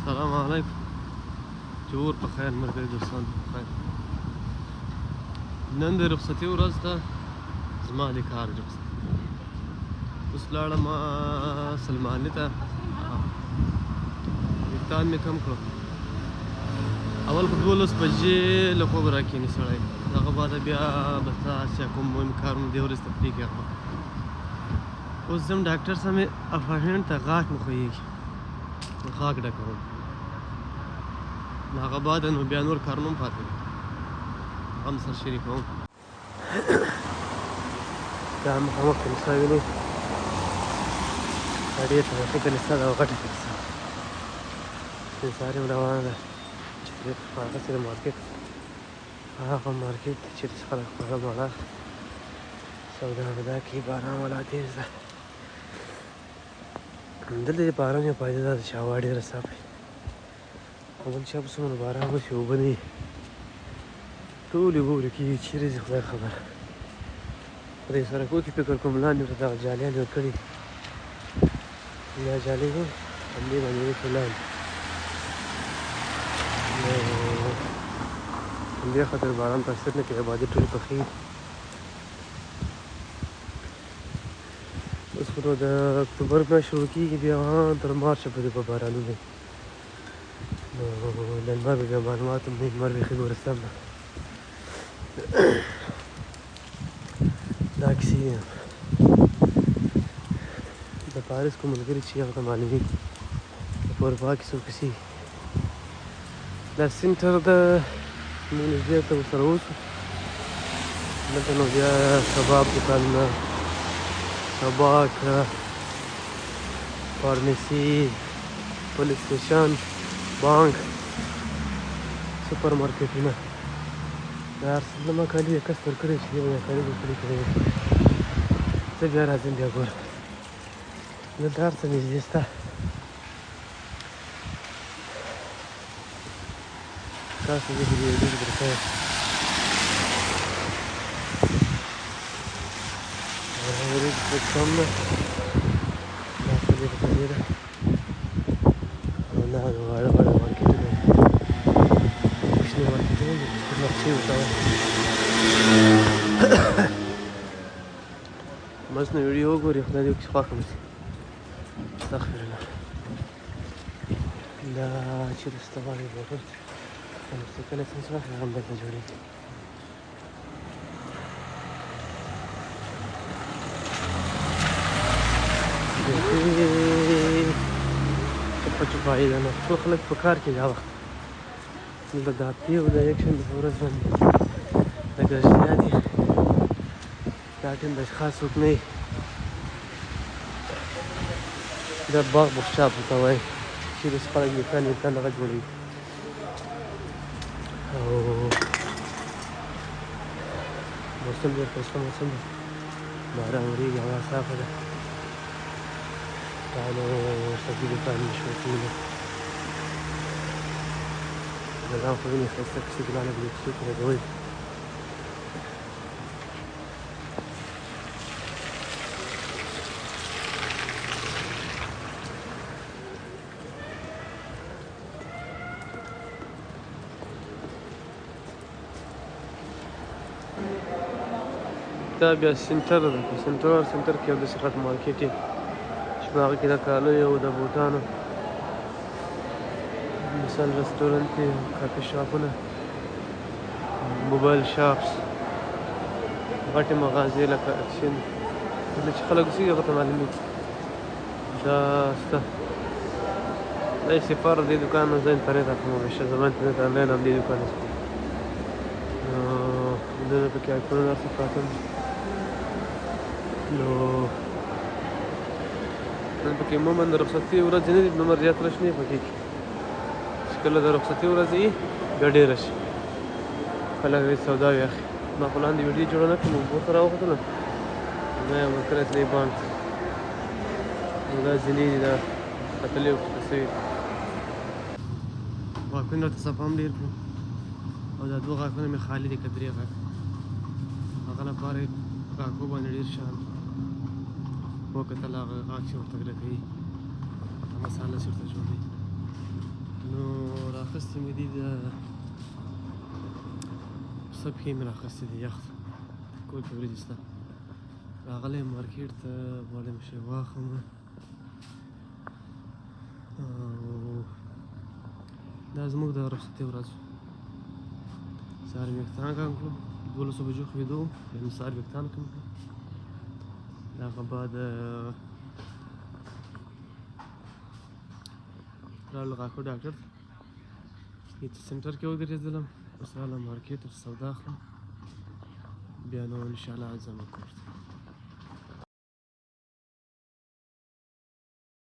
السلام علیکم. جوړ په خیر ملګري دوستان په خیر. نن د رخصتي ورځ ده، زما د کار رخصت. اوس لاړم سلماني ته، ویښتان مې کم کړو. اول خو 12 بجې له خوبه راکښېني سړی، هغه بعده بیا به چې کوم مهم کارونه دی ورځ تفریح کوي هغه. اوس ځم ډاکټر سره مې اپارټمنټ ته غاښ مې خوږېږي، غاښ ډکوم. هغه بعد نو بیا نور کارونه هم پاتې دي، هم سره شریکوم. دا مخامخ کلیسا وینئ، دا ډېر تاریخي کلیسا ده او غټه کلیسا. سپین سارې هم روانه ده چې ترې هغسې د مارکېټ، هغه مارکېټ دی چېرته چې خلک خواړه ماړه سودا ودا کوي. باران والا تېز ده. دلته د باران یوه فایده دا ده چې هوا ډېره صافه وي. بل چا په څومره باران وشي اوبه نه وي، ټولې اوبه ورکېږي. چېرې ځي خدای خبره. په دې سړکو کې فکر کوم لاندې ورته دغه جالیان جوړ کړي دي، دا جالۍ دي همدې باندې وښي لاندې. همدې خاطر باران تاثیر نه کوي، آبادي ټولې پخې دي. اوس خو د اکتوبر میاشت شروع کېږي، بیا تر مارچه پورې به بارانونه وي. نو د لمر به بیا معلومات هم نه وي، لمر بیخي ګورستان ده. دا کیسې دي. د پاریس کوم ملګري چې هغه ته معلومېږي د په اروپا کې څو کیسې دي. دا سینټر ده، موږ نږدې ته ورسره اوسو. دلته نو بیا کباب دوکانونه، کباک، فارمیسي، پولیس سټیشن، بانک، سوپر مارکېټونه. دا هر څه زما کالي یې کس ورکړی چې دې به کالي جوړ کړي. زه بیا راځم بیا ګورم. دلته هر څه نږدې شته. تاسو دې ویډیو کې درته ورېږي څه کم ده. دا څه دې په دې ده، او دا واړه واړه مارکېټونه دي، کوچني مارکېټونه دي، نقشې ورته وایي. بس نو ویډیو وګورئ، خدای دې وکړي خوښه مو شي. استغفرالله. دا چېرته سته غواړئ بوتل موټرسایکل لایسنس واخلئ، هغه هم دلته جوړېږي. چپه چپایي ده نو ټول خلک په کار کې دا وخت. دلته د هفتې او د یکشنبې په ورځ باندې لږ زیات دي. دا ټیم د اشخاص څوک نه وي. دا باغ بوخچاپ ورته وایي، چېرې چې خلک ویښتان هغه جوړوي. او موسم ډېر ښایسته موسم دی، باران ورېږي، هوا صافه ده. دا نو سبزي دوکان شو ټولې ګلان خو وینې ښایسته کیسې ګلان دي، کیسو کې لګوي. دا بیا سینټر ده، په سینټر کې یو داسې غټ مارکېټ یې چې په هغه کې د کالیو او د بوټانو مثال رسټورنټ دی، کافي شاپونه، موبایل شاپس، غټې مغازې لکه اکشن. دلته چې خلک اوسېږي هغه ته معلومېږي. دا شته، دا یې صفر دې دوکان نه زه انټرنېټ اخلم همیشه، زما انټرنېټ آنلاین همدې دوکان نه څخه. نو دلته پکې آیفونونه هر څه پراته دي. نو نن پکې عموماً د رخصتي ورځې نه دي، دومره زیات رش نه وي پکې. چې کله د رخصتي ورځ وي بیا ډېر رش، خلک ډېر سودا وي اخلي. ما خو لاندې ویډیو جوړه نه کړم، اوبو ته راوختلم، ما یې ملګری تللی بانک ته. نو دا زینې دي، دا کتلې ورته شوي دي. غاښونه راته صفا هم ډېر کړو، او دا دوه غاښونه مې خالي دي، که درې غاښ. هغه لپاره یې غاښو باندې ډېر شیان وکتل، هغه غاښ چې ورته لګوي، مساله چې ورته جوړوي. څه مې دي د پسه پښې مې رااخیستې دي یخ کور کې ورېځې شته راغلی یم مارکېټ ته غواړم شی واخلم او دا زموږ د رخصتۍ ورځ سهار مې ویښتان کم کړو 12 بجو خوېدو بیا مې سهار ویښتان کم کړو د هغه بعد راغلو غاښو ډاکټر ته سنټر کې ودرېدلم اوس راغلم مارکېټ ته سودا اخلم بیا نو انشاءالله ځم کور ته